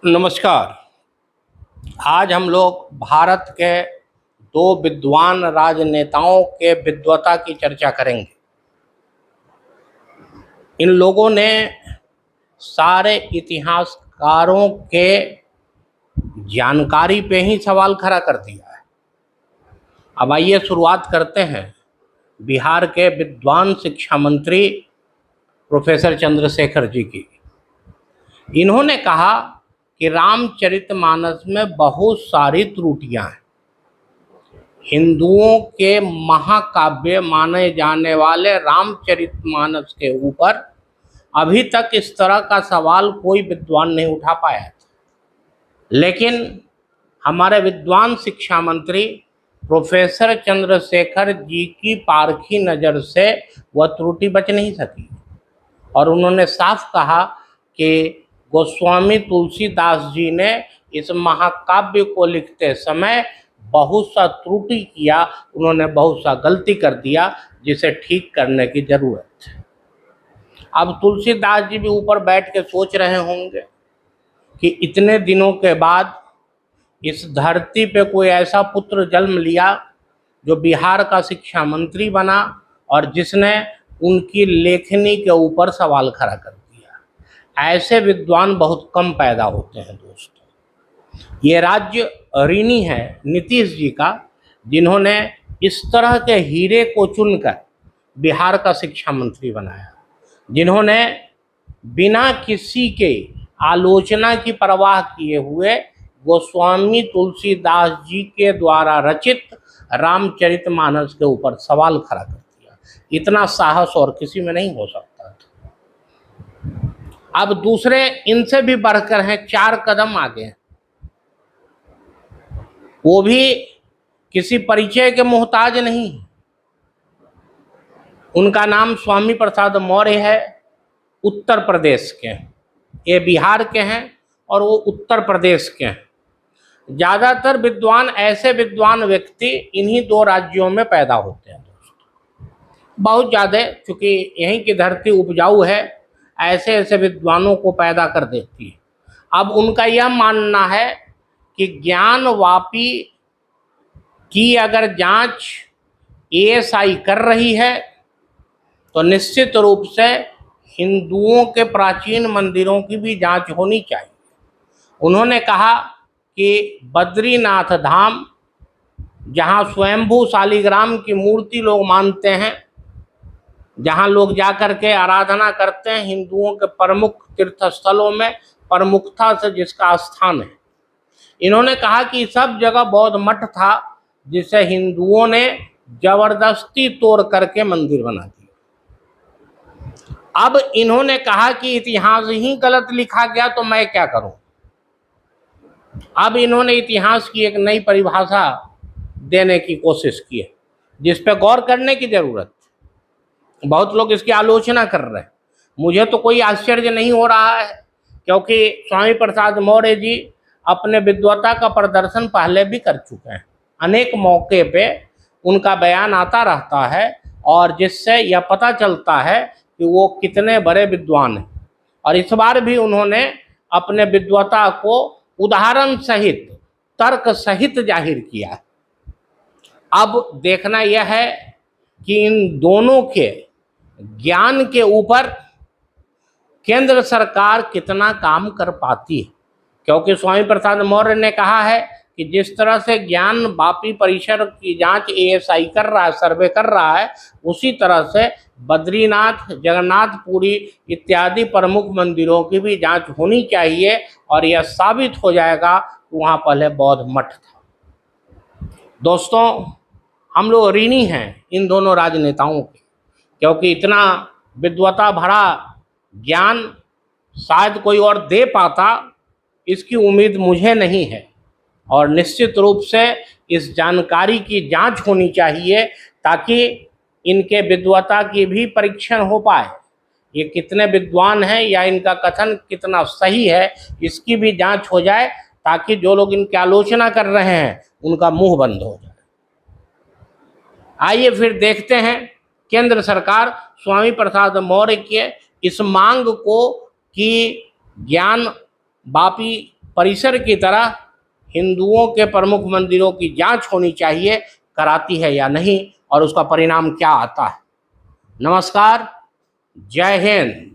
नमस्कार। आज हम लोग भारत के दो विद्वान राजनेताओं के विद्वता की चर्चा करेंगे। इन लोगों ने सारे इतिहासकारों के जानकारी पे ही सवाल खड़ा कर दिया है। अब आइए शुरुआत करते हैं बिहार के विद्वान शिक्षा मंत्री प्रोफेसर चंद्रशेखर जी की। इन्होंने कहा कि रामचरितमानस में बहुत सारी त्रुटियां हैं। हिंदुओं के महाकाव्य माने जाने वाले रामचरितमानस के ऊपर अभी तक इस तरह का सवाल कोई विद्वान नहीं उठा पाया था, लेकिन हमारे विद्वान शिक्षा मंत्री प्रोफेसर चंद्रशेखर जी की पारखी नज़र से वह त्रुटि बच नहीं सकी और उन्होंने साफ कहा कि गोस्वामी तुलसीदास जी ने इस महाकाव्य को लिखते समय बहुत सा त्रुटि किया, उन्होंने बहुत सा गलती कर दिया जिसे ठीक करने की जरूरत है। अब तुलसीदास जी भी ऊपर बैठ के सोच रहे होंगे कि इतने दिनों के बाद इस धरती पे कोई ऐसा पुत्र जन्म लिया जो बिहार का शिक्षा मंत्री बना और जिसने उनकी लेखनी के ऊपर सवाल खड़ा कर दिया। ऐसे विद्वान बहुत कम पैदा होते हैं दोस्तों। ये राज्य ऋणी है नीतीश जी का, जिन्होंने इस तरह के हीरे को चुनकर बिहार का शिक्षा मंत्री बनाया, जिन्होंने बिना किसी के आलोचना की परवाह किए हुए गोस्वामी तुलसीदास जी के द्वारा रचित रामचरितमानस के ऊपर सवाल खड़ा कर दिया। इतना साहस और किसी में नहीं हो सकता था। अब दूसरे इनसे भी बढ़कर हैं, 4 कदम आगे हैं। वो भी किसी परिचय के मोहताज नहीं। उनका नाम स्वामी प्रसाद मौर्य है, उत्तर प्रदेश के हैं। ये बिहार के हैं और वो उत्तर प्रदेश के हैं। ज़्यादातर विद्वान, ऐसे विद्वान व्यक्ति इन्हीं 2 राज्यों में पैदा होते हैं दोस्तों। बहुत ज़्यादा, चूँकि यहीं की धरती उपजाऊ है, ऐसे ऐसे विद्वानों को पैदा कर देती है। अब उनका यह मानना है कि ज्ञानवापी की अगर जांच एएसआई कर रही है तो निश्चित रूप से हिंदुओं के प्राचीन मंदिरों की भी जांच होनी चाहिए। उन्होंने कहा कि बद्रीनाथ धाम, जहां स्वयंभू शालिग्राम की मूर्ति लोग मानते हैं, जहां लोग जाकर के आराधना करते हैं, हिंदुओं के प्रमुख तीर्थ स्थलों में प्रमुखता से जिसका स्थान है, इन्होंने कहा कि सब जगह बौद्ध मठ था जिसे हिंदुओं ने जबरदस्ती तोड़ करके मंदिर बना दिया। अब इन्होंने कहा कि इतिहास ही गलत लिखा गया तो मैं क्या करूं। अब इन्होंने इतिहास की एक नई परिभाषा देने की कोशिश की है, जिस पे गौर करने की जरूरत है। बहुत लोग इसकी आलोचना कर रहे हैं। मुझे तो कोई आश्चर्य नहीं हो रहा है, क्योंकि स्वामी प्रसाद मौर्य जी अपने विद्वता का प्रदर्शन पहले भी कर चुके हैं। अनेक मौके पे उनका बयान आता रहता है और जिससे यह पता चलता है कि वो कितने बड़े विद्वान हैं। और इस बार भी उन्होंने अपने विद्वता को उदाहरण सहित, तर्क सहित जाहिर किया। अब देखना यह है कि इन दोनों के ज्ञान के ऊपर केंद्र सरकार कितना काम कर पाती है, क्योंकि स्वामी प्रसाद मौर्य ने कहा है कि जिस तरह से ज्ञान वापी परिसर की जांच एएसआई कर रहा है, सर्वे कर रहा है, उसी तरह से बद्रीनाथ, जगन्नाथपुरी इत्यादि प्रमुख मंदिरों की भी जांच होनी चाहिए और यह साबित हो जाएगा कि वहाँ पहले बौद्ध मठ था। दोस्तों, हम लोग ऋणी हैं इन दोनों राजनेताओं के, क्योंकि इतना विद्वता भरा ज्ञान शायद कोई और दे पाता, इसकी उम्मीद मुझे नहीं है। और निश्चित रूप से इस जानकारी की जांच होनी चाहिए ताकि इनके विद्वता की भी परीक्षण हो पाए। ये कितने विद्वान हैं या इनका कथन कितना सही है, इसकी भी जांच हो जाए, ताकि जो लोग इनकी आलोचना कर रहे हैं उनका मुंह बंद हो जाए। आइए फिर देखते हैं केंद्र सरकार स्वामी प्रसाद मौर्य के इस मांग को कि ज्ञान वापी परिसर की तरह हिंदुओं के प्रमुख मंदिरों की जांच होनी चाहिए, कराती है या नहीं, और उसका परिणाम क्या आता है। नमस्कार, जय हिंद।